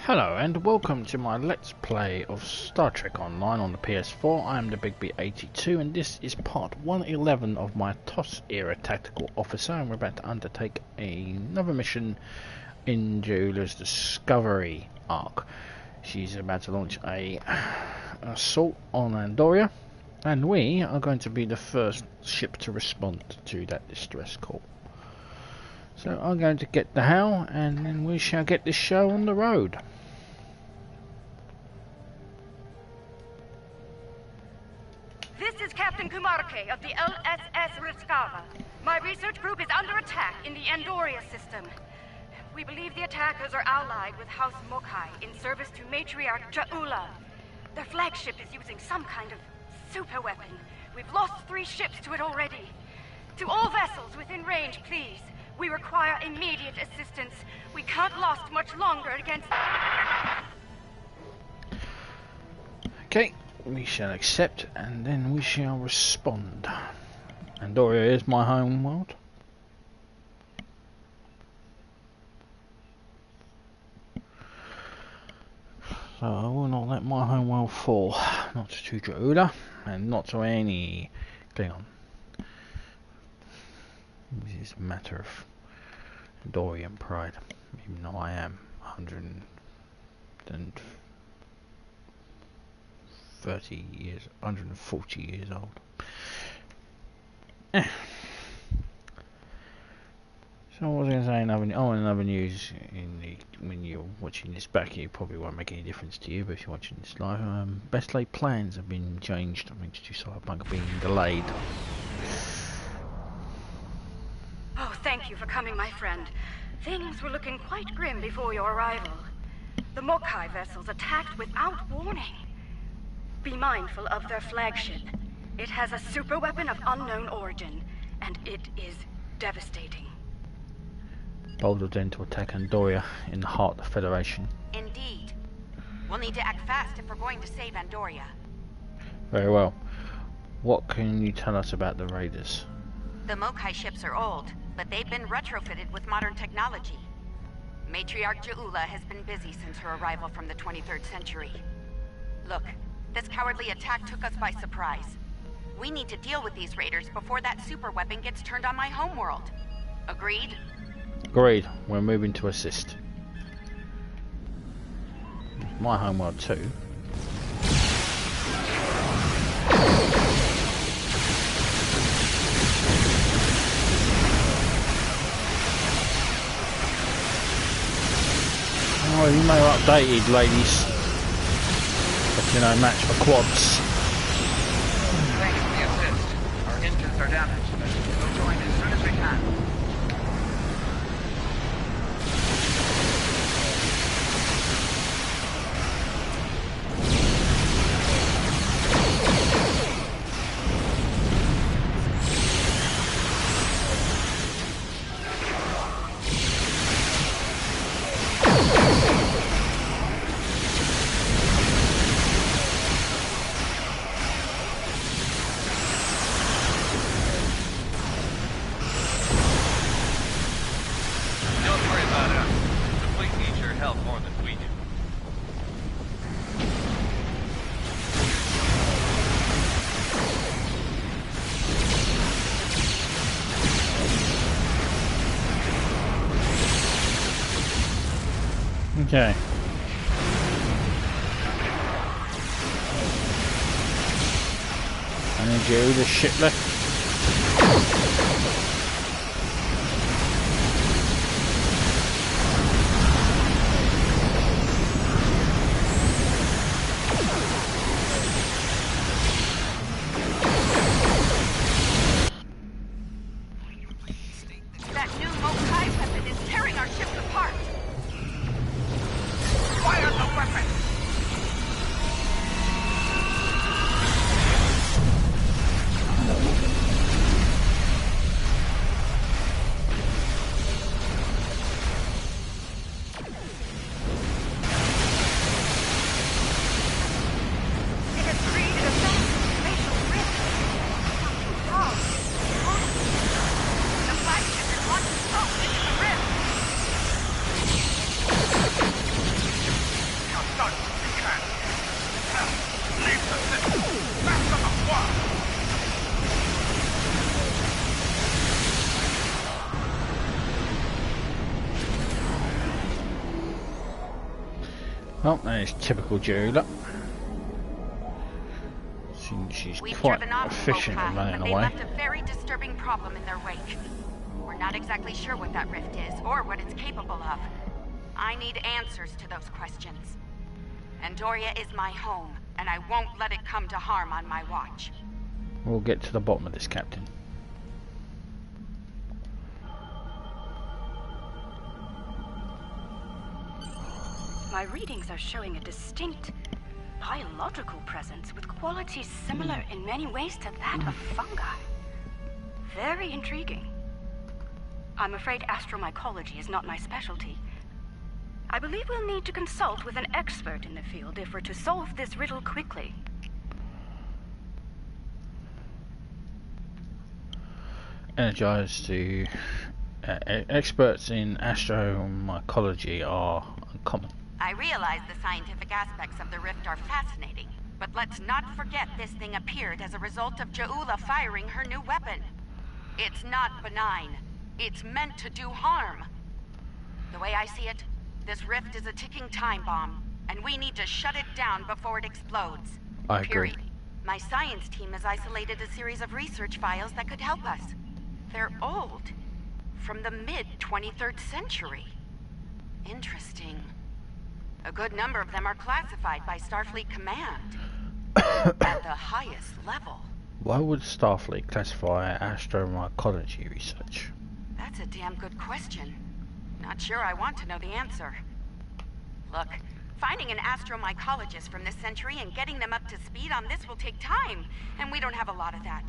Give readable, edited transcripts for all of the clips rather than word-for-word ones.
Hello and welcome to my Let's Play of Star Trek Online on the PS4. I am the Big B82 and this is part 111 of my TOS era Tactical Officer, and we're about to undertake another mission in Julia's Discovery arc. She's about to launch a assault on Andoria, and we are going to be the first ship to respond to that distress call. So I'm going to get the HAL and then we shall get this show on the road. This is Captain Kumarke of the LSS Riskava. My research group is under attack in the Andoria system. We believe the attackers are allied with House Mokai in service to Matriarch Ja'ula. Their flagship is using some kind of super weapon. We've lost 3 ships to it already. To all vessels within range, please. We require immediate assistance. We can't last much longer against... Okay, we shall accept and then we shall respond. Andoria is my home world. So I will not let my home world fall. Not to Ja'ula and not to any Klingon. This is a matter of Andorian pride, even though I am 140 years old. So what was I going to say? Another news. When you're watching this back, it probably won't make any difference to you, but if you're watching this live, best laid plans have been changed. Thanks to Cyberpunk being delayed. Oh, thank you for coming, my friend. Things were looking quite grim before your arrival. The Mokai vessels attacked without warning. Be mindful of their flagship. It has a super weapon of unknown origin, and it is devastating. Bold of them to attack Andoria in the heart of the Federation. Indeed. We'll need to act fast if we're going to save Andoria. Very well. What can you tell us about the raiders? The Mokai ships are old, but they've been retrofitted with modern technology. Matriarch Ja'ula has been busy since her arrival from the 23rd century. Look, this cowardly attack took us by surprise. We need to deal with these raiders before that super weapon gets turned on my homeworld. Agreed? Agreed. We're moving to assist. My homeworld too. Oh, you may have updated, ladies. But you know, match for quads. Thanks for the assist. Our engines are damaged, but we'll join as soon as we can. Okay. I need you, the ship left. That new Mokai weapon is tearing our ships apart. Fire the weapon! It has created a massive spatial rift. Oh, The flagship is launching smoke into the rift. Oh, that is typical Jula. She's We've quite driven off efficient Mocha, at but running they away. left a very disturbing problem in their wake. We're not exactly sure what that rift is, or what it's capable of. I need answers to those questions. Andoria is my home, and I won't let it come to harm on my watch. We'll get to the bottom of this, Captain. My readings are showing a distinct biological presence with qualities similar in many ways to that of fungi. Very intriguing. I'm afraid astromycology is not my specialty. I believe we'll need to consult with an expert in the field if we're to solve this riddle quickly. Energized to experts in astromycology are uncommon. I realize the scientific aspects of the rift are fascinating, but let's not forget this thing appeared as a result of Ja'ula firing her new weapon. It's not benign. It's meant to do harm. The way I see it, this rift is a ticking time bomb, and we need to shut it down before it explodes. I agree. Period. My science team has isolated a series of research files that could help us. They're old, from the mid-23rd century. Interesting. A good number of them are classified by Starfleet Command at the highest level. Why would Starfleet classify astromycology research? That's a damn good question. Not sure I want to know the answer. Look, finding an astromycologist from this century and getting them up to speed on this will take time, and we don't have a lot of that.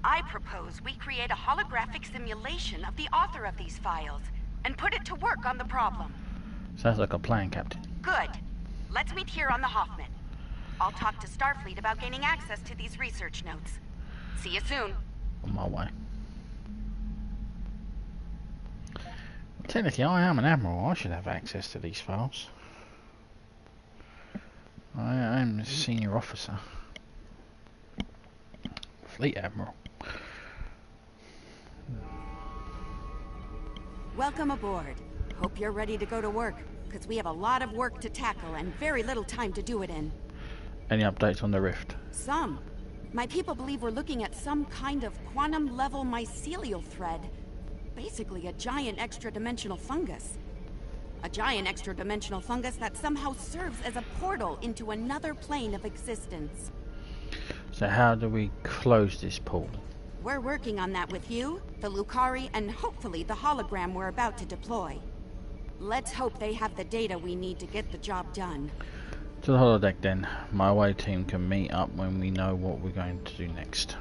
I propose we create a holographic simulation of the author of these files and put it to work on the problem. Sounds like a plan, Captain. Good. Let's meet here on the Hoffman. I'll talk to Starfleet about gaining access to these research notes. See you soon. On my way. Technically, I am an admiral. I should have access to these files. I am a senior officer. Fleet admiral. Welcome aboard. Hope you're ready to go to work, because we have a lot of work to tackle and very little time to do it in. Any updates on the rift? Some. My people believe we're looking at some kind of quantum-level mycelial thread. Basically a giant extra-dimensional fungus. A giant extra-dimensional fungus that somehow serves as a portal into another plane of existence. So how do we close this portal? We're working on that with you, the Lucari, and hopefully the hologram we're about to deploy. Let's hope they have the data we need to get the job done. To the holodeck then. My away team can meet up when we know what we're going to do next.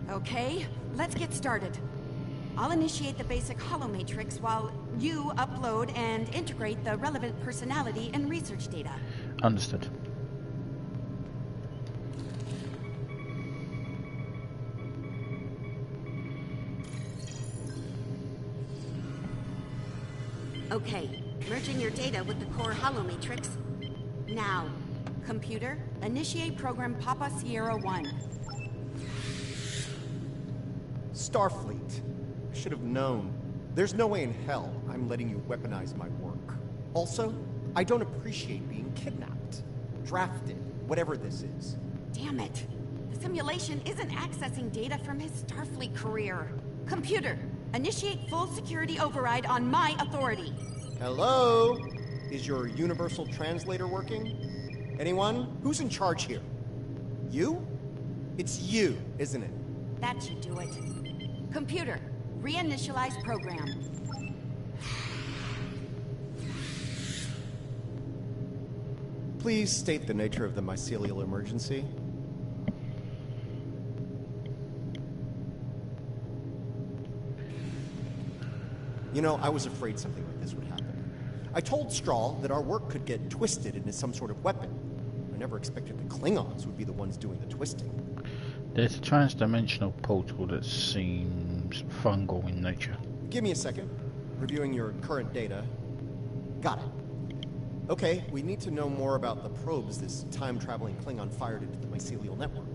Okay, let's get started. I'll initiate the basic holomatrix while you upload and integrate the relevant personality and research data. Understood. Okay, merging your data with the core holomatrix. Now, computer, initiate program Papa Sierra 1. Starfleet. I should have known. There's no way in hell I'm letting you weaponize my work. Also, I don't appreciate being kidnapped, drafted, whatever this is. Damn it. The simulation isn't accessing data from his Starfleet career. Computer, initiate full security override on my authority. Hello? Is your universal translator working? Anyone? Who's in charge here? You? It's you, isn't it? That should do it. Computer, reinitialize program. Please state the nature of the mycelial emergency. You know, I was afraid something like this would happen. I told Strahl that our work could get twisted into some sort of weapon. I never expected the Klingons would be the ones doing the twisting. There's a trans-dimensional portal that seems fungal in nature. Give me a second. Reviewing your current data. Got it. Okay, we need to know more about the probes this time-traveling Klingon fired into the mycelial network.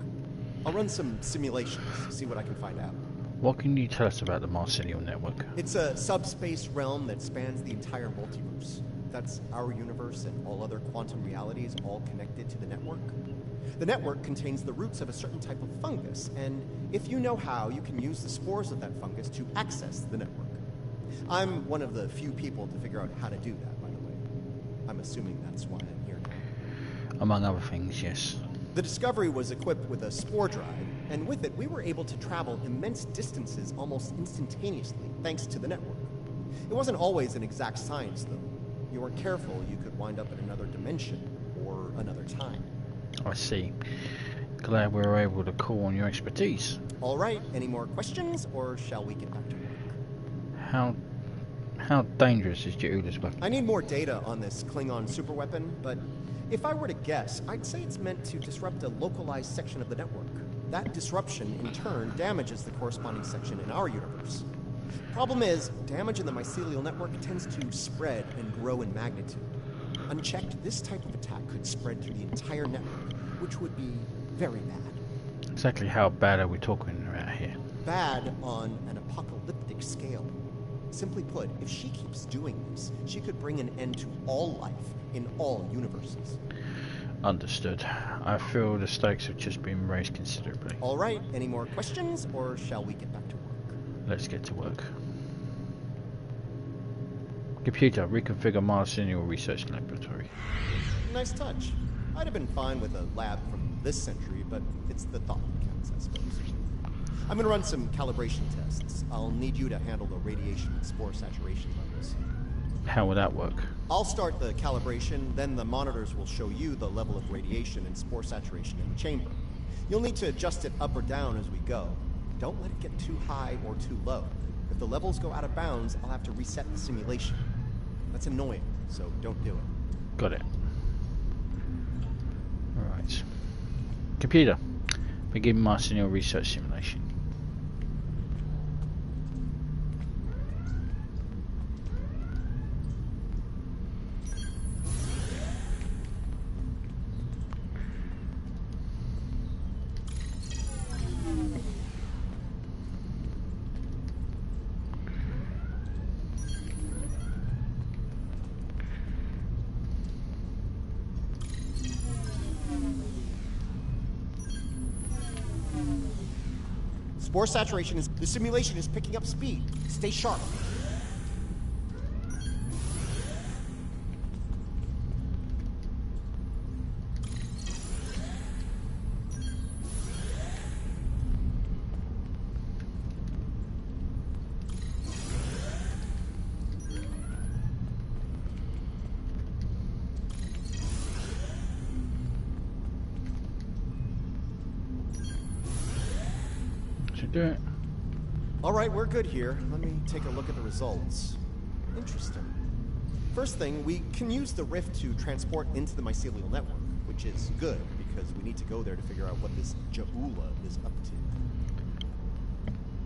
I'll run some simulations, see what I can find out. What can you tell us about the mycelial network? It's a subspace realm that spans the entire multiverse. That's our universe and all other quantum realities all connected to the network. The network contains the roots of a certain type of fungus, and if you know how, you can use the spores of that fungus to access the network. I'm one of the few people to figure out how to do that, by the way. I'm assuming that's why I'm here now. Among other things, yes. The Discovery was equipped with a spore drive, and with it we were able to travel immense distances almost instantaneously, thanks to the network. It wasn't always an exact science, though. If you weren't careful, you could wind up in another dimension, or another time. I see. Glad we were able to call on your expertise. All right, any more questions, or shall we get back to work? How dangerous is Jaula's weapon? I need more data on this Klingon superweapon, but if I were to guess, I'd say it's meant to disrupt a localized section of the network. That disruption, in turn, damages the corresponding section in our universe. Problem is, damage in the mycelial network tends to spread and grow in magnitude. Unchecked, this type of attack could spread through the entire network, which would be very bad. Exactly how bad are we talking about here? Bad on an apocalyptic scale. Simply put, if she keeps doing this, she could bring an end to all life in all universes. Understood. I feel the stakes have just been raised considerably. All right, any more questions, or shall we get back to work? Let's get to work. Computer, reconfigure mycelial research laboratory. Nice touch. I'd have been fine with a lab from this century, but it's the thought that counts, I suppose. I'm gonna run some calibration tests. I'll need you to handle the radiation and spore saturation levels. How will that work? I'll start the calibration, then the monitors will show you the level of radiation and spore saturation in the chamber. You'll need to adjust it up or down as we go. Don't let it get too high or too low. If the levels go out of bounds, I'll have to reset the simulation. That's annoying, so don't do it. Got it. Alright. Computer, begin mycelial research simulation. Spore saturation is... The simulation is picking up speed. Stay sharp. Do it. All right, we're good here. Let me take a look at the results. Interesting. First thing, we can use the rift to transport into the mycelial network, which is good because we need to go there to figure out what this Jaula is up to.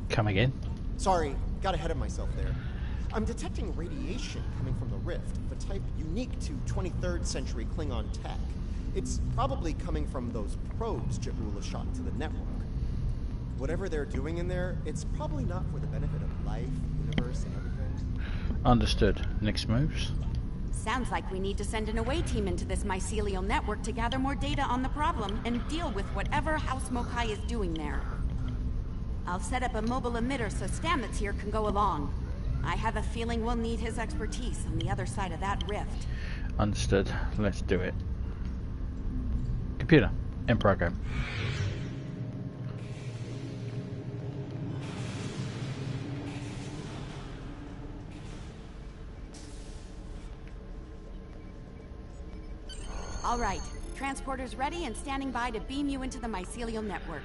Come again? Sorry, got ahead of myself there. I'm detecting radiation coming from the rift, of a type unique to 23rd century Klingon tech. It's probably coming from those probes Jaula shot into the network. Whatever they're doing in there, it's probably not for the benefit of life, universe, and everything. Understood. Next moves? Sounds like we need to send an away team into this mycelial network to gather more data on the problem and deal with whatever House Mokai is doing there. I'll set up a mobile emitter so Stamets here can go along. I have a feeling we'll need his expertise on the other side of that rift. Understood. Let's do it. Computer, in program. All right, transporter's ready and standing by to beam you into the mycelial network.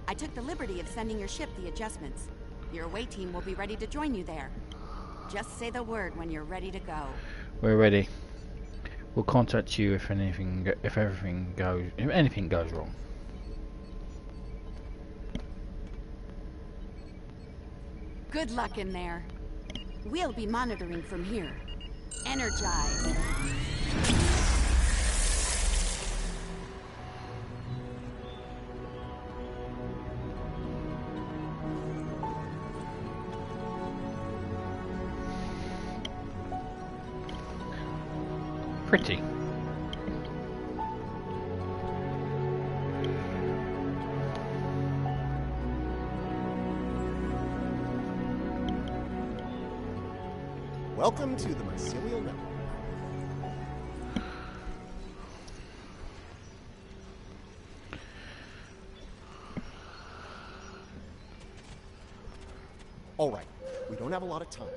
I took the liberty of sending your ship the adjustments. Your away team will be ready to join you there. Just say the word when you're ready to go. We're ready. We'll contact you if anything goes wrong. Good luck in there. We'll be monitoring from here. Energize. Pretty. Welcome to the Mycelial Network. Alright, we don't have a lot of time.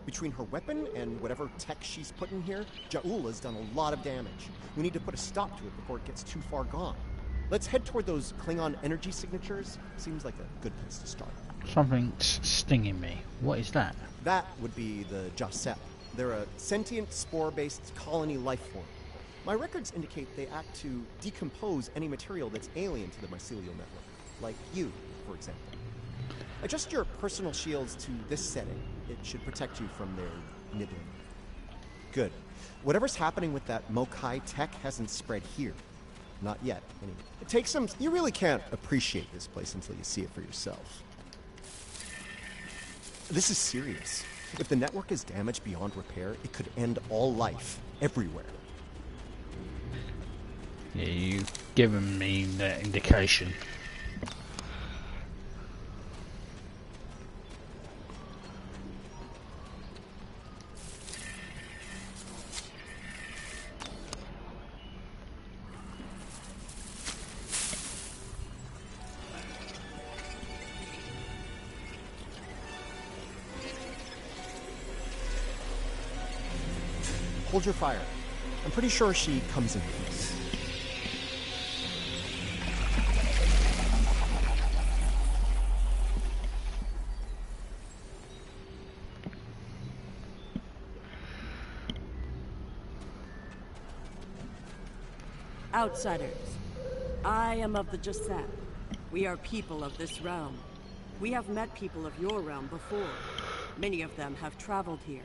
Between her weapon and whatever tech she's put in here, Ja'ula's done a lot of damage. We need to put a stop to it before it gets too far gone. Let's head toward those Klingon energy signatures. Seems like a good place to start. Something's stinging me. What is that? That would be the Jasep. They're a sentient, spore-based colony life form. My records indicate they act to decompose any material that's alien to the mycelial network, like you, for example. Adjust your personal shields to this setting. It should protect you from their nibbling. Good. Whatever's happening with that Mokai tech hasn't spread here. Not yet, anyway. It takes some... You really can't appreciate this place until you see it for yourself. This is serious. If the network is damaged beyond repair, it could end all life, everywhere. Yeah, you've given me that indication. Hold your fire. I'm pretty sure she comes in peace. Outsiders, I am of the Jasep. We are people of this realm. We have met people of your realm before. Many of them have traveled here.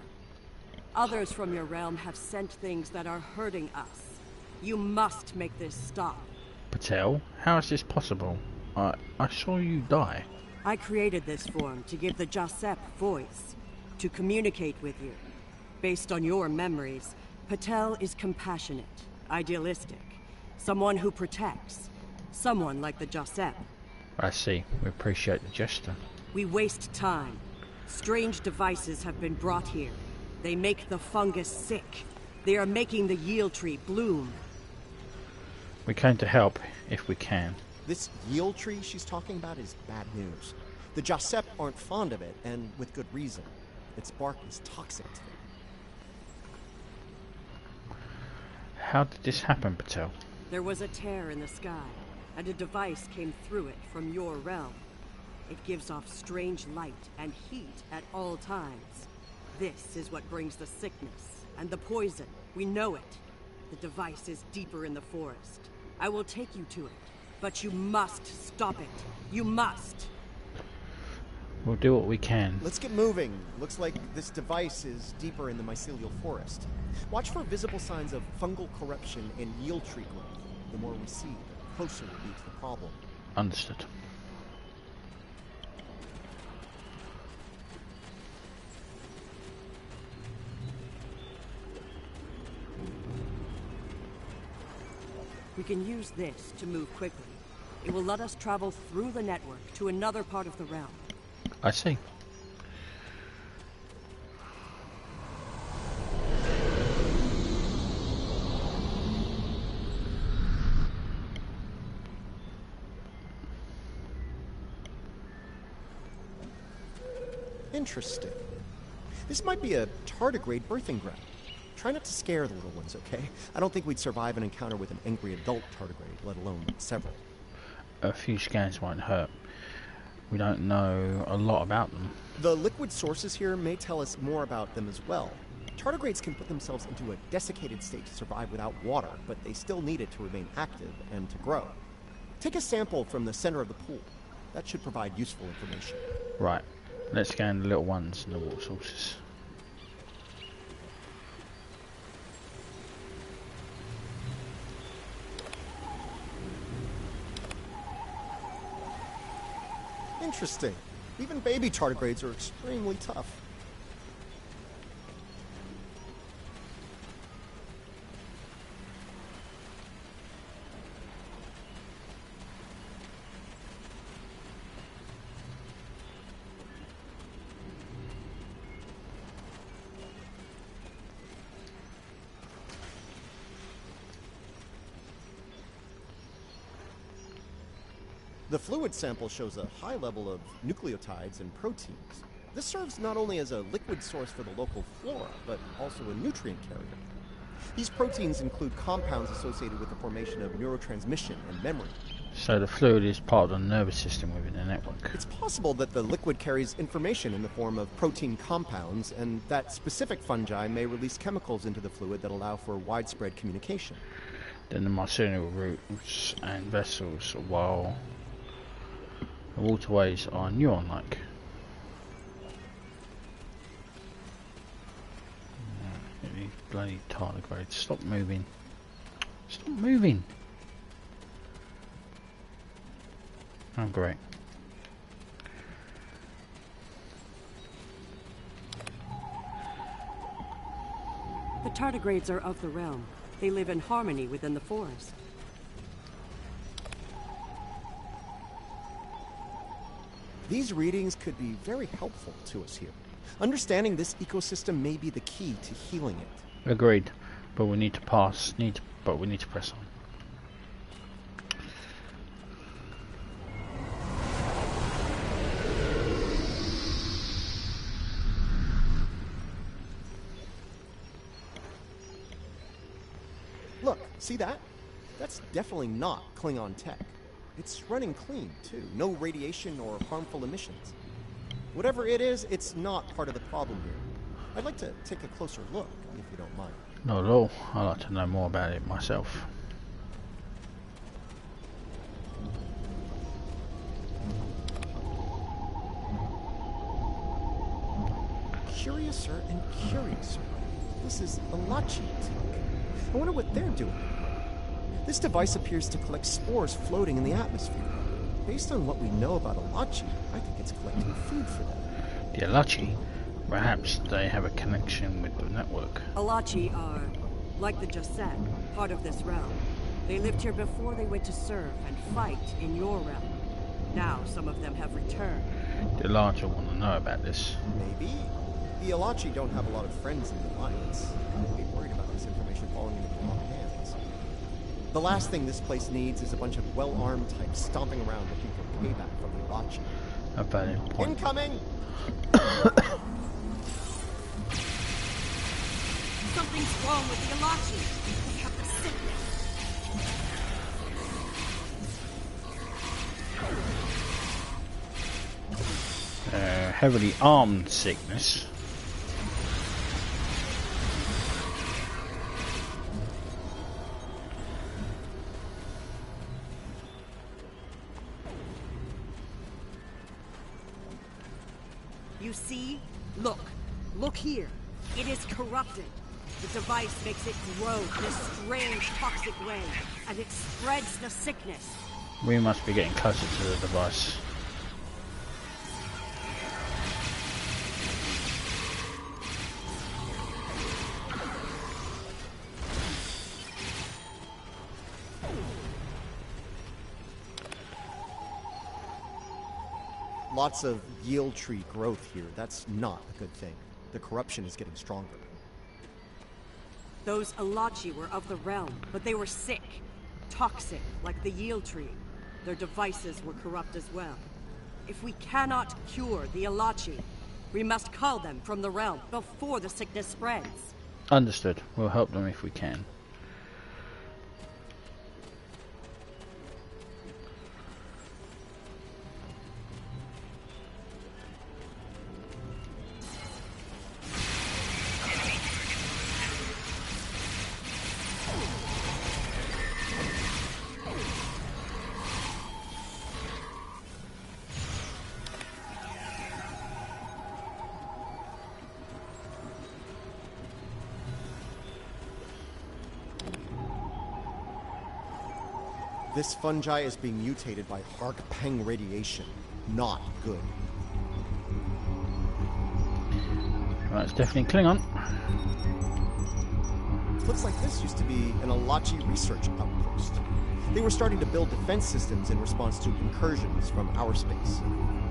Others from your realm have sent things that are hurting us. You must make this stop. Patel, how is this possible? I saw you die. I created this form to give the Jasep voice, to communicate with you. Based on your memories, Patel is compassionate, idealistic, someone who protects, someone like the Jasep. I see. We appreciate the gesture. We waste time. Strange devices have been brought here. They make the fungus sick. They are making the yield tree bloom. We came to help, if we can. This yield tree she's talking about is bad news. The Jasep aren't fond of it, and with good reason. Its bark is toxic to them. How did this happen, Patel? There was a tear in the sky, and a device came through it from your realm. It gives off strange light and heat at all times. This is what brings the sickness and the poison. We know it. The device is deeper in the forest. I will take you to it, but you must stop it. You must. We'll do what we can. Let's get moving. Looks like this device is deeper in the mycelial forest. Watch for visible signs of fungal corruption and yield tree growth. The more we see, the closer we'll be to the problem. Understood. We can use this to move quickly. It will let us travel through the network to another part of the realm. I see. Interesting. This might be a tardigrade birthing ground. Try not to scare the little ones, okay? I don't think we'd survive an encounter with an angry adult tardigrade, let alone several. A few scans won't hurt. We don't know a lot about them. The liquid sources here may tell us more about them as well. Tardigrades can put themselves into a desiccated state to survive without water, but they still need it to remain active and to grow. Take a sample from the center of the pool. That should provide useful information. Right. Let's scan the little ones and the water sources. Interesting. Even baby tardigrades are extremely tough. The fluid sample shows a high level of nucleotides and proteins. This serves not only as a liquid source for the local flora, but also a nutrient carrier. These proteins include compounds associated with the formation of neurotransmission and memory. So the fluid is part of the nervous system within the network. It's possible that the liquid carries information in the form of protein compounds, and that specific fungi may release chemicals into the fluid that allow for widespread communication. Then the mycelial roots and vessels, while the waterways are neuron-like. These bloody tardigrades. Stop moving. Stop moving. Oh, great. The tardigrades are of the realm. They live in harmony within the forest. These readings could be very helpful to us here. Understanding this ecosystem may be the key to healing it. Agreed, but we need to pass. But we need to press on. Look, see that? That's definitely not Klingon tech. It's running clean, too. No radiation or harmful emissions. Whatever it is, it's not part of the problem here. I'd like to take a closer look, if you don't mind. Not at all. I'd like to know more about it myself. Curiouser and curiouser. This is Alachi tech. I wonder what they're doing. This device appears to collect spores floating in the atmosphere. Based on what we know about Alachi, I think it's collecting food for them. The Alachi? Perhaps they have a connection with the network. Alachi are, like the Josette, part of this realm. They lived here before they went to serve and fight in your realm. Now some of them have returned. The Alachi want to know about this. Maybe. The Alachi don't have a lot of friends in the Alliance. I'd be worried about this information falling into the wrong hands. The last thing this place needs is a bunch of well-armed types stomping around looking for payback from the Alachi. A valid point. Incoming! Something's wrong with the Alachi. They have the sickness. Heavily armed sickness. You see? Look. Look here. It is corrupted. The device makes it grow in a strange, toxic way, and it spreads the sickness. We must be getting closer to the device. Lots of yield tree growth here. That's not a good thing. The corruption is getting stronger. Those Alachi were of the realm, but they were sick. Toxic, like the yield tree. Their devices were corrupt as well. If we cannot cure the Alachi, we must cull them from the realm before the sickness spreads. Understood. We'll help them if we can. This fungi is being mutated by Hark Peng radiation. not good. Right, it's definitely Klingon. Looks like this used to be an Alachi research outpost. They were starting to build defense systems in response to incursions from our space.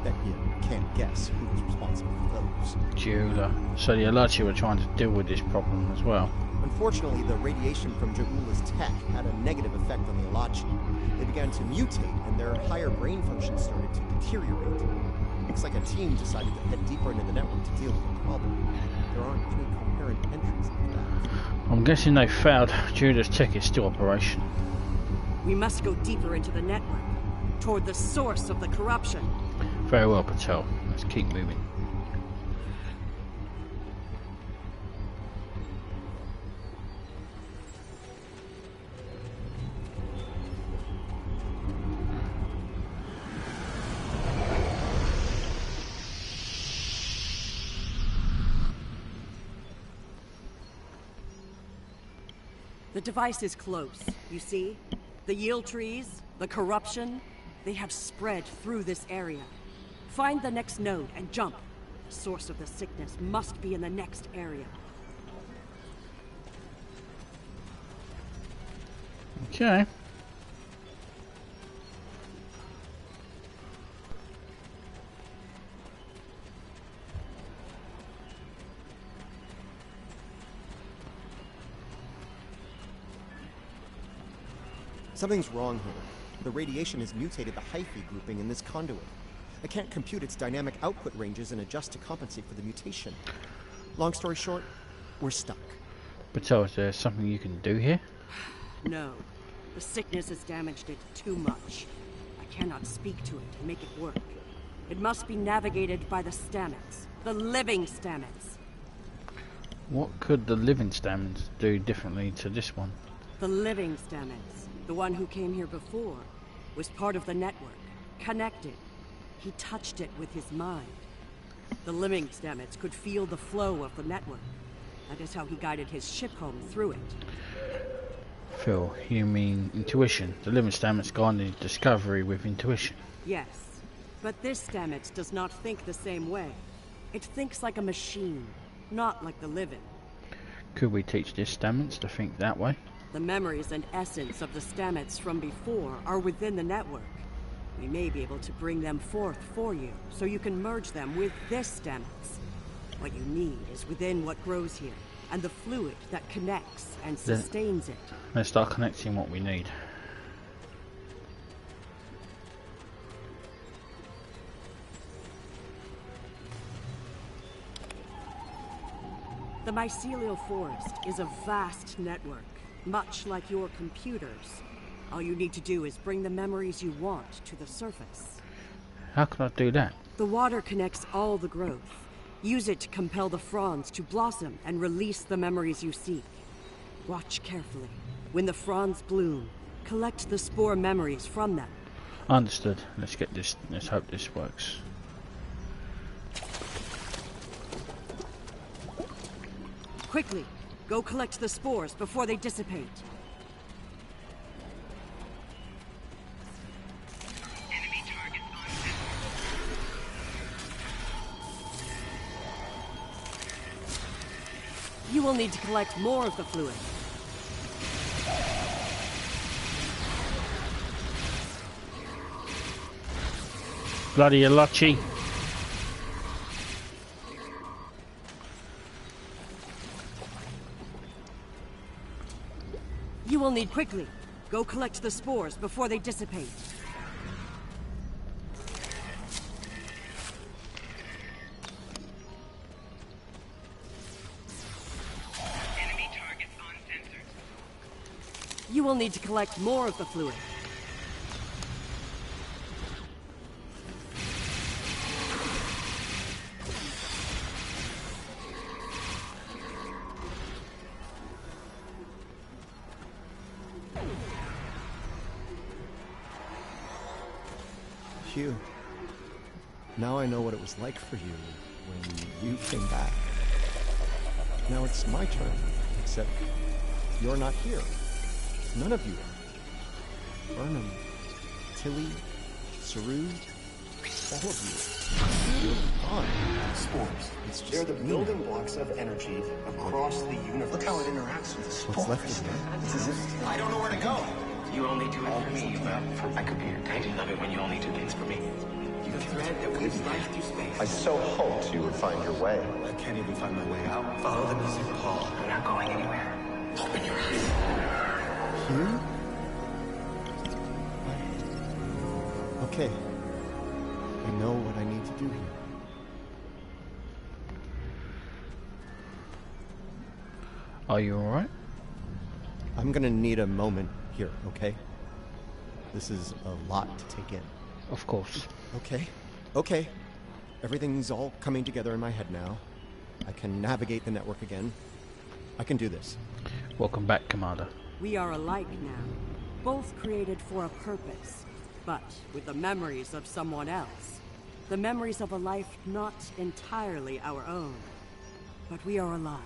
Bet you can't guess who was responsible for those. Jula. So the Alachi were trying to deal with this problem as well. Unfortunately, the radiation from Ja'ula's tech had a negative effect on the Alachi. They began to mutate, and their higher brain functions started to deteriorate. Looks like a team decided to head deeper into the network to deal with the problem. There aren't any coherent entries like that. I'm guessing they failed. Jula's tech is still operational. We must go deeper into the network, toward the source of the corruption. Very well, Patel. Let's keep moving. The device is close, you see? The yield trees, the corruption, they have spread through this area. Find the next node and jump. The source of the sickness must be in the next area. Okay. Something's wrong here. The radiation has mutated the hyphae grouping in this conduit. I can't compute its dynamic output ranges and adjust to compensate for the mutation. Long story short, we're stuck. Patel, is there something you can do here? No. The sickness has damaged it too much. I cannot speak to it and make it work. It must be navigated by the stamets. The living stamets. What could the living stamens do differently to this one? The living stamets, the one who came here before, was part of the network, connected. He touched it with his mind. The living stamets could feel the flow of the network. That is how he guided his ship home through it. Phil, you mean intuition? The living stamets guided discovery with intuition. Yes, but this stamets does not think the same way. It thinks like a machine, not like the living. Could we teach this stamets to think that way? The memories and essence of the stamets from before are within the network. We may be able to bring them forth for you, so you can merge them with this stamets. What you need is within what grows here, and the fluid that connects and sustains it. Let's start connecting what we need. The mycelial forest is a vast network, much like your computers. All you need to do is bring the memories you want to the surface. How can I do that? The water connects all the growth. Use it to compel the fronds to blossom and release the memories you seek. Watch carefully. When the fronds bloom, collect the spore memories from them. Understood. Let's get this. Let's hope this works. Quickly, go collect the spores before they dissipate. Enemy target on set. You will need to collect more of the fluid. Bloody Alachi. You will need quickly. Go collect the spores before they dissipate. Enemy targets on sensors. You will need to collect more of the fluid. Phew. Now I know what it was like for you when you came back. Now it's my turn, except you're not here. None of you are. Burnham, Tilly, Saru, All of you. You're gone. Spores. It's just They're the me. building blocks of energy across the universe. Look how it interacts with the spores. What's left of me? It's as if I don't know where to go. You only do it for me, I could be your date. I love it when you only do things for me. You're the thread that weaves life through space. I so hoped you would find your way. I can't even find my way out. Follow the music, Paul. I'm not going anywhere. Open your eyes. Here? Okay. I know what I need to do here. Are you alright? I'm gonna need a moment here, okay? This is a lot to take in. Of course. Okay. Everything's all coming together in my head now. I can navigate the network again. I can do this. Welcome back, Commander. We are alike now, both created for a purpose, but with the memories of someone else. The memories of a life not entirely our own. But we are alive.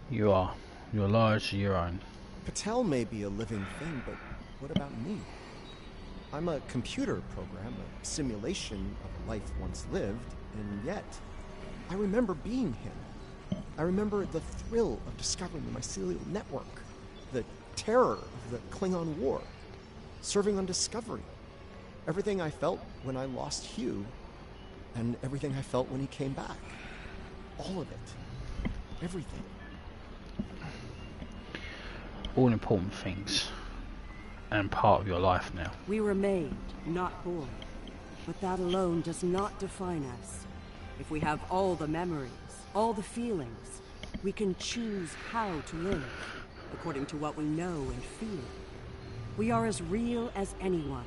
You are. Your lives are your own. Patel may be a living thing, but what about me? I'm a computer program, a simulation of a life once lived, and yet I remember being him. I remember the thrill of discovering the mycelial network, the terror of the Klingon War, serving on Discovery, everything I felt when I lost Hugh, and everything I felt when he came back. All of it. Everything. All important things. And part of your life now. We were made, not born. But that alone does not define us. If we have all the memories, all the feelings, we can choose how to live, according to what we know and feel. We are as real as anyone.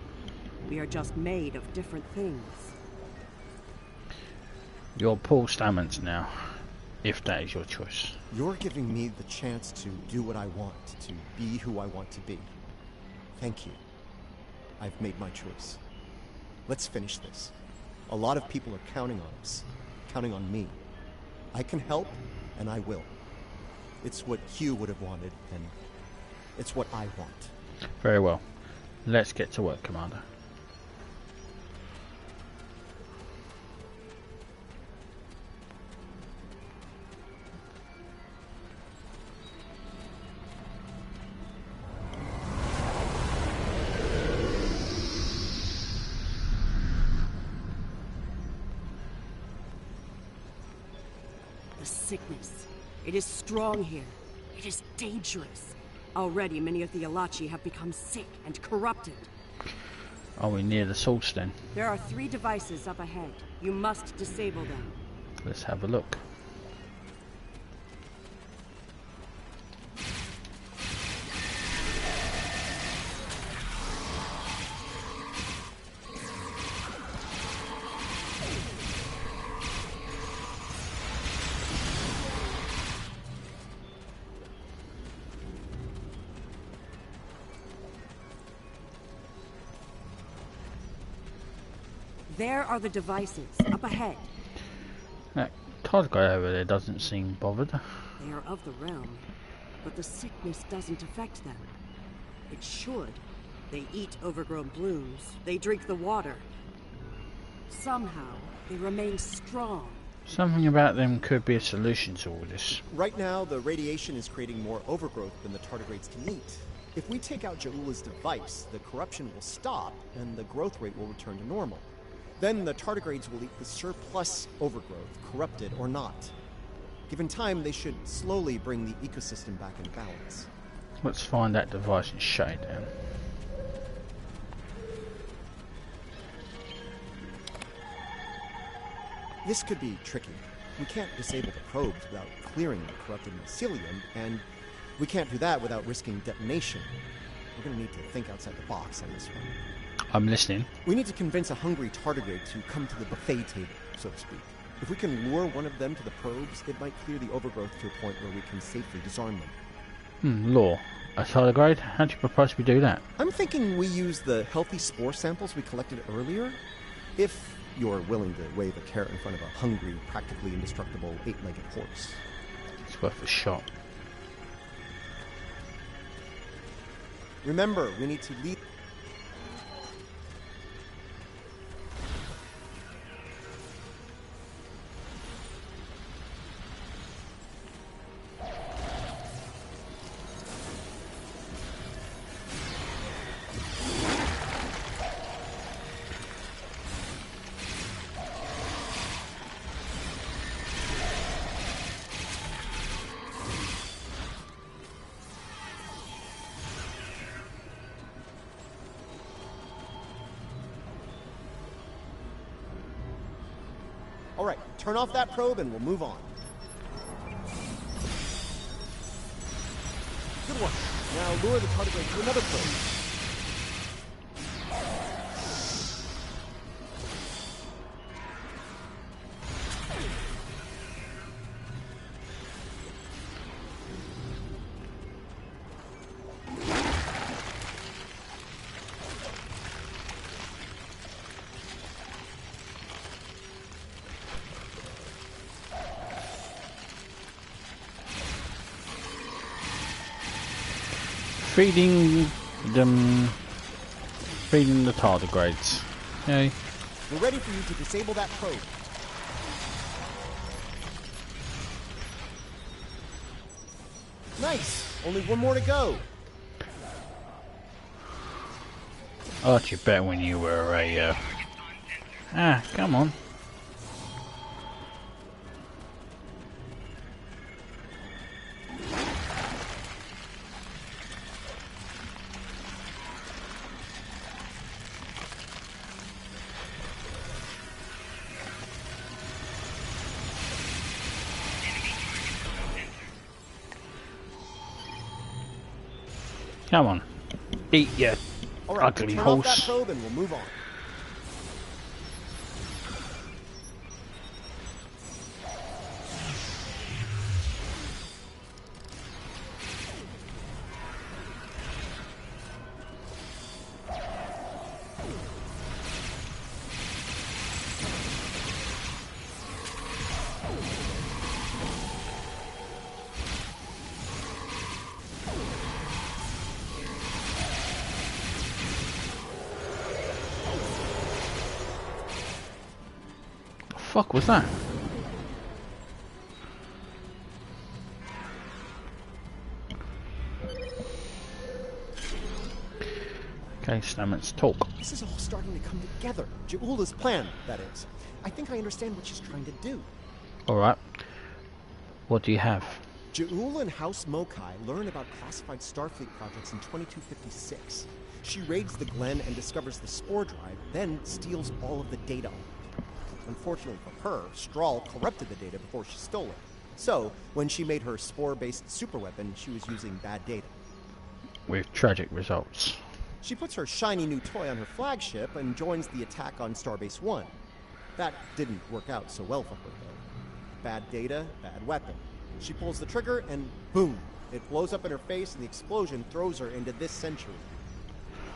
We are just made of different things. You're Paul Stamets now, if that is your choice. You're giving me the chance to do what I want, to be who I want to be. Thank you. I've made my choice. Let's finish this. A lot of people are counting on us, counting on me. I can help, and I will. It's what Hugh would have wanted, and it's what I want. Very well. Let's get to work, Commander. The sickness. It is strong here. It is dangerous. Already many of the Alachi have become sick and corrupted. Are we near the source then? There are 3 devices up ahead. You must disable them. Let's have a look. There are the devices, up ahead. That Todd guy over there doesn't seem bothered. They are of the realm, but the sickness doesn't affect them. It should. They eat overgrown blooms. They drink the water. Somehow, they remain strong. Something about them could be a solution to all this. Right now, the radiation is creating more overgrowth than the tardigrades can eat. If we take out Ja'ula's device, the corruption will stop, and the growth rate will return to normal. Then the tardigrades will eat the surplus overgrowth, corrupted or not. Given time, they should slowly bring the ecosystem back into balance. Let's find that device and shut it down. This could be tricky. We can't disable the probes without clearing the corrupted mycelium, and we can't do that without risking detonation. We're going to need to think outside the box on this one. I'm listening. We need to convince a hungry tardigrade to come to the buffet table, so to speak. If we can lure one of them to the probes, it might clear the overgrowth to a point where we can safely disarm them. Law. A tardigrade? How do you propose we do that? I'm thinking we use the healthy spore samples we collected earlier. If you're willing to wave a carrot in front of a hungry, practically indestructible, 8-legged horse. It's worth a shot. Remember, we need to lead... All right, turn off that probe and we'll move on. Good one. Now lure the tardigrade to another probe. Feeding the tardigrades. Okay. We're ready for you to disable that probe. Nice. Only one more to go. I liked you better when you were a... come on. Come on, eat your ugly turn horse. Off that probe and we'll move on. Fuck was that? Okay, so now let's talk. This is all starting to come together. Ja'ula's plan, that is. I think I understand what she's trying to do. Alright. What do you have? Ja'ula and House Mokai learn about classified Starfleet projects in 2256. She raids the Glen and discovers the spore drive, then steals all of the data. Unfortunately for her, Strahl corrupted the data before she stole it. So, when she made her spore-based superweapon, she was using bad data. With tragic results. She puts her shiny new toy on her flagship and joins the attack on Starbase 1. That didn't work out so well for her, though. Bad data, bad weapon. She pulls the trigger and boom! It blows up in her face and the explosion throws her into this century.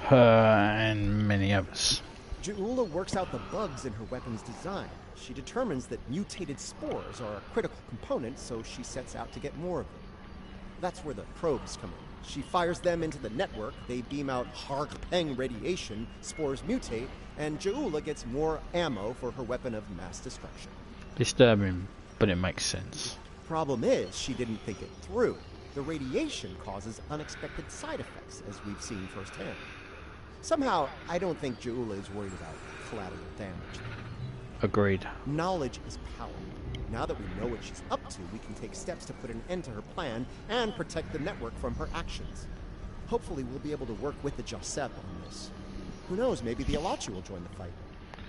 Her and many others. Ja'ula works out the bugs in her weapon's design. She determines that mutated spores are a critical component, so she sets out to get more of them. That's where the probes come in. She fires them into the network, they beam out Harg-Peng radiation, spores mutate, and Ja'ula gets more ammo for her weapon of mass destruction. Disturbing, but it makes sense. Problem is, she didn't think it through. The radiation causes unexpected side effects, as we've seen firsthand. Somehow, I don't think Ja'ula is worried about collateral damage. Agreed. Knowledge is power. Now that we know what she's up to, we can take steps to put an end to her plan and protect the network from her actions. Hopefully, we'll be able to work with the Josep on this. Who knows, maybe the Alachi will join the fight.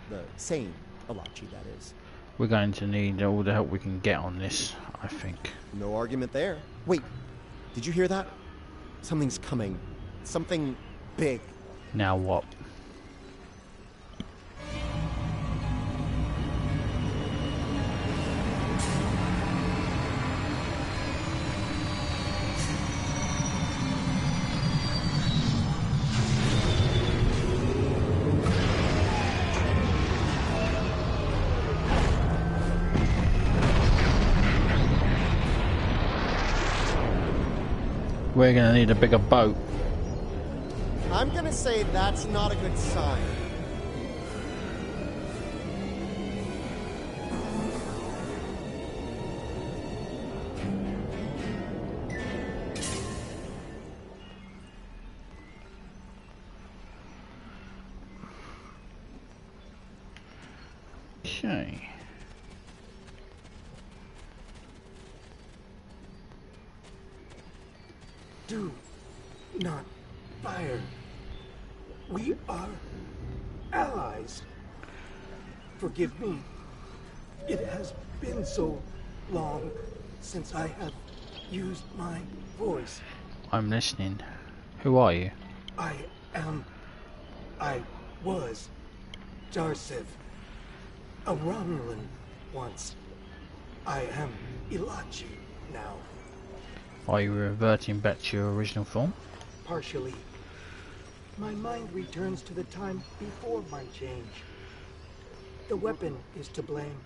The sane Alachi, that is. We're going to need all the help we can get on this, I think. No argument there. Wait, did you hear that? Something's coming. Something big. Now what? We're gonna need a bigger boat. I'm gonna say that's not a good sign. Okay. Do not fire. We are allies. Forgive me. It has been so long since I have used my voice. I'm listening. Who are you? I was Jarsiv, a Romulan once. I am Ilachi now. Are you reverting back to your original form? Partially. My mind returns to the time before my change. The weapon is to blame.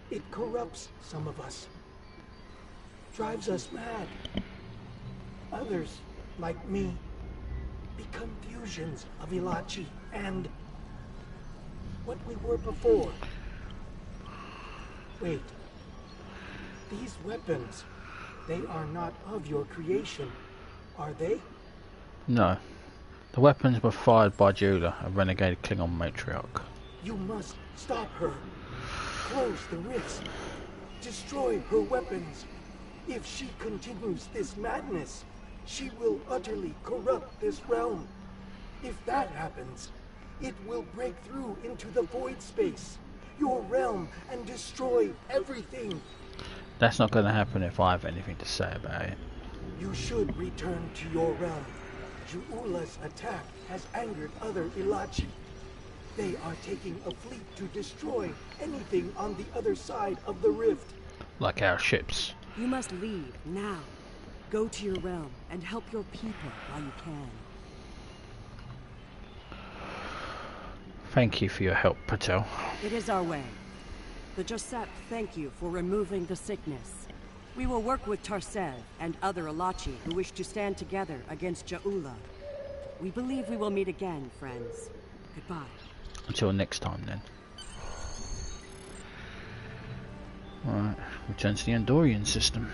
It corrupts some of us. Drives us mad. Others, like me, become fusions of Ilachi and what we were before. Wait. These weapons, they are not of your creation, are they? No. The weapons were fired by Jula, a renegade Klingon matriarch. You must stop her. Close the rifts. Destroy her weapons. If she continues this madness, she will utterly corrupt this realm. If that happens, it will break through into the void space, your realm, and destroy everything. That's not going to happen if I have anything to say about it. You should return to your realm. Ju'ula's attack has angered other Ilachi. They are taking a fleet to destroy anything on the other side of the rift. Like our ships. You must leave now. Go to your realm and help your people while you can. Thank you for your help, Patel. It is our way. The Josep thank you for removing the sickness. We will work with Tarsev and other Ilachi who wish to stand together against Ja'ula. We believe we will meet again, friends. Goodbye. Until next time, then. Alright, return to the Andorian system.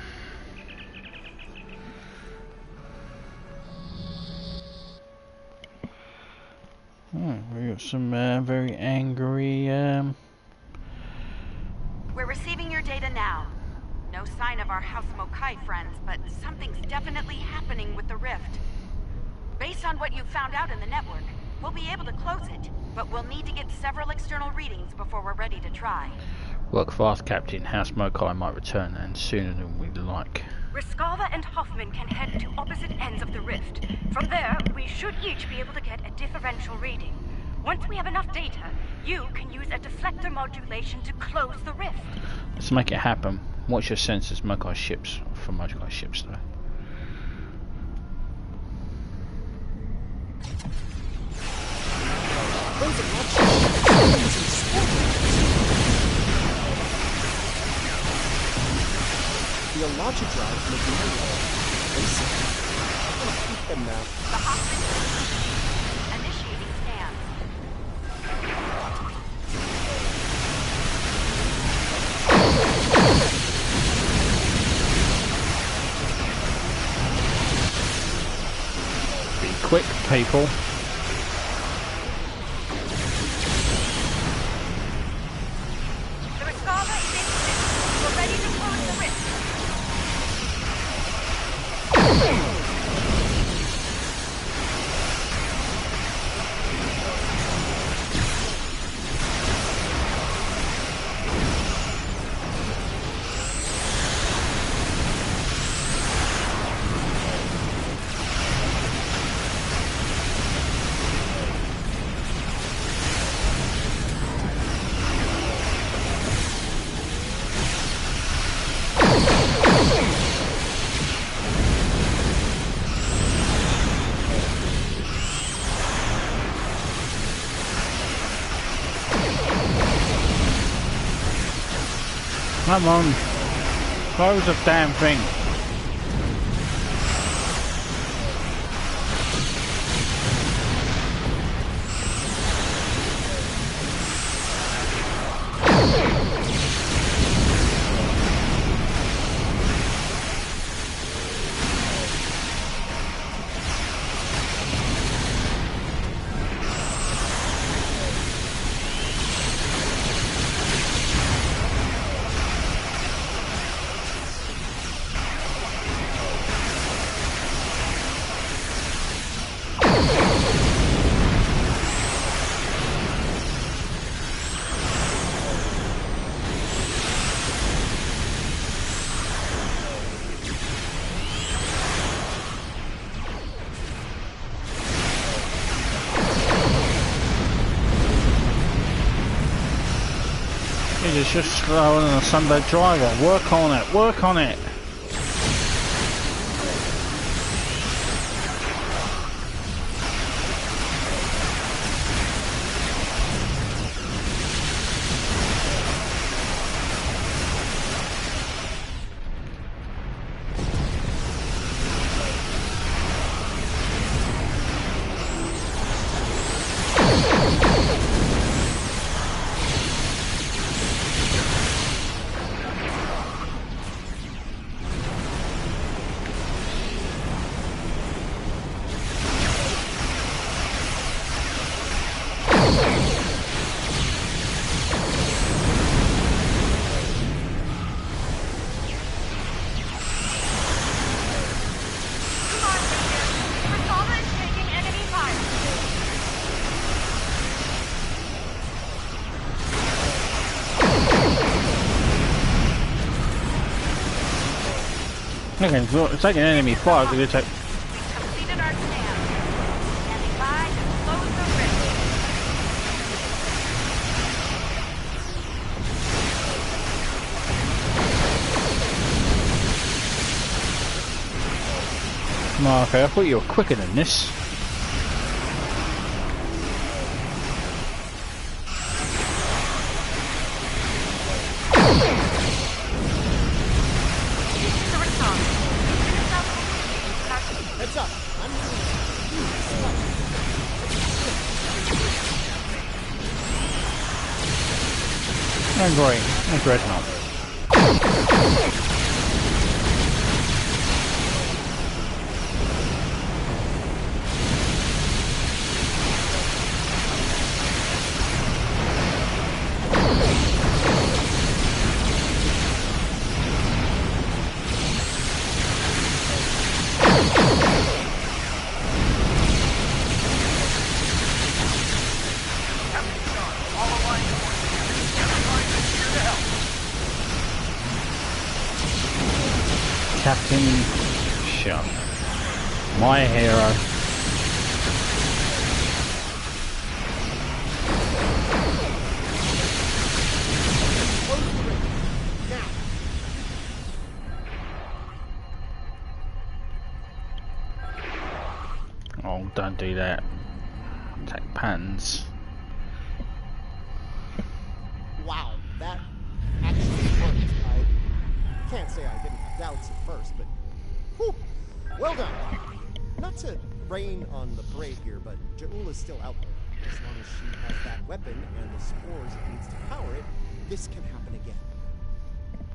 Oh, we got some very angry. We're receiving your data now. No sign of our House Mokai friends, but something's definitely happening with the rift. Based on what you found out in the network, we'll be able to close it, but we'll need to get several external readings before we're ready to try. Work fast, Captain. House Mokai might return, and sooner than we'd like. Riskava and Hoffman can head to opposite ends of the rift. From there, we should each be able to get a differential reading. Once we have enough data, you can use a deflector modulation to close the rift. Let's make it happen. Watch your sensors, Mokai ships, for Mokai ships though. The Ilachi drives make me basic. I'm gonna keep them now. The Hoffman initiating scan. Be quick, people. The Riskava is in position. We're ready to close the rift. Come on, close the damn thing. It's just slower than a Sunday driver. Work on it, work on it. Okay, so it's like an enemy fire because it's like. Completed our stand. Standing by to close the rift. No, okay, I thought you were quicker than this. Heads up! I'm Oh great, that's Dreadnought. Captain Shun, my hero. Oh, don't do that. Attack pans. Wow, that actually worked. I can't say I didn't have doubts at first, but whew, well done. Not to rain on the parade here, but Ja'ula's still out there. As long as she has that weapon and the spores it needs to power it, this can happen again.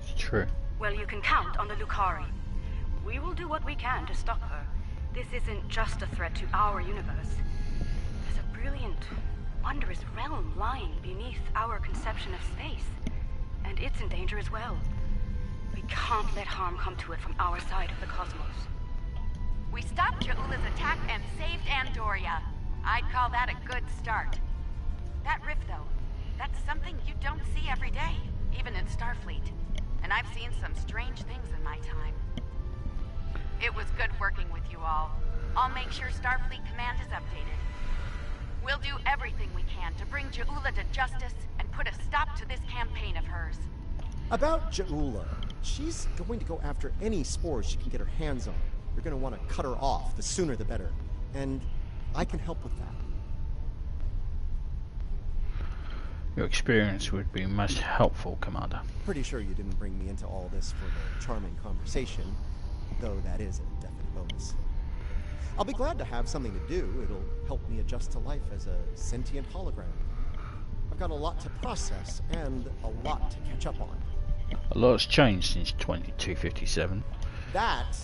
It's true. Well, you can count on the Lucari. We will do what we can to stop her. This isn't just a threat to our universe. There's a brilliant, wondrous realm lying beneath our conception of space. And it's in danger as well. We can't let harm come to it from our side of the cosmos. We stopped Ja'ula's attack and saved Andoria. I'd call that a good start. That rift, though, that's something you don't see every day, even in Starfleet. And I've seen some strange things in my time. It was good working with you all. I'll make sure Starfleet Command is updated. We'll do everything we can to bring Ja'ula to justice and put a stop to this campaign of hers. About Ja'ula, she's going to go after any spores she can get her hands on. You're going to want to cut her off, the sooner the better. And I can help with that. Your experience would be most helpful, Commander. Pretty sure you didn't bring me into all this for the charming conversation, though that is a definite bonus. I'll be glad to have something to do. It'll help me adjust to life as a sentient hologram. I've got a lot to process and a lot to catch up on. A lot's changed since 2257. That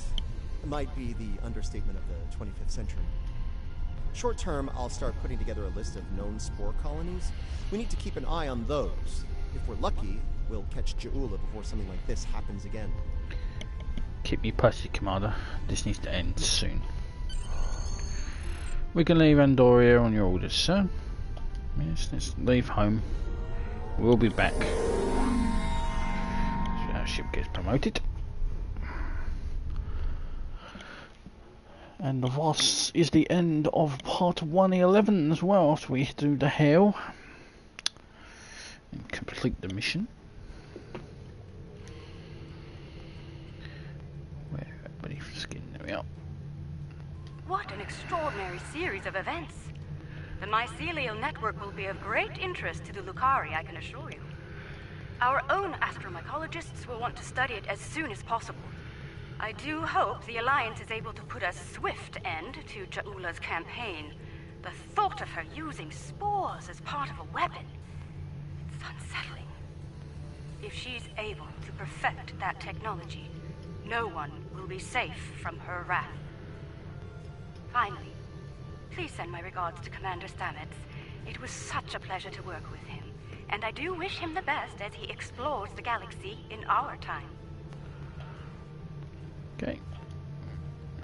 might be the understatement of the 25th century. Short term, I'll start putting together a list of known spore colonies. We need to keep an eye on those. If we're lucky, we'll catch Ja'ula before something like this happens again. Keep me posted, Commander. This needs to end soon. We can leave Andoria on your orders, sir. Yes, let's leave home. We'll be back. So our ship gets promoted. And this is the end of part 111 as well, after we do the hail and complete the mission. What an extraordinary series of events. The mycelial network will be of great interest to the Lucari, I can assure you. Our own astromycologists will want to study it as soon as possible. I do hope the Alliance is able to put a swift end to Ja'ula's campaign. The thought of her using spores as part of a weapon, it's unsettling. If she's able to perfect that technology, no one will be safe from her wrath. Finally, please send my regards to Commander Stamets. It was such a pleasure to work with him, and I do wish him the best as he explores the galaxy in our time. Okay.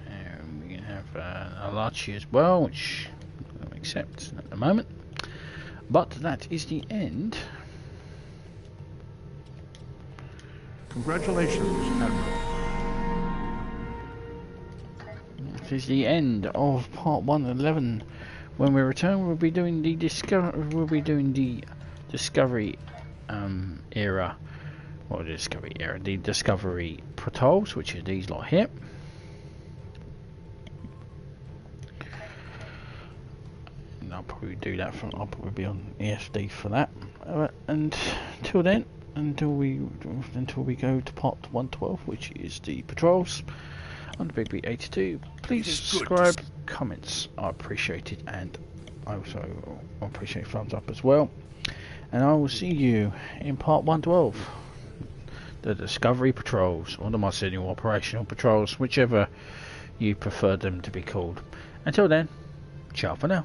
And we can have a Arlachi as well, which I'll accept at the moment. But that is the end. Congratulations, Admiral. This is the end of part 111. When we return, we'll be doing the Discovery era, or the Discovery era, the Discovery patrols, which are these lot here. And I'll probably do that I'll probably be on ESD for that. And until then, until we go to part 112, which is the patrols. I'm the Big B82. Please subscribe, comments are appreciated, and I also appreciate thumbs up as well. And I will see you in part 112, the Discovery Patrols, or the Mycelial Operational Patrols, whichever you prefer them to be called. Until then, ciao for now.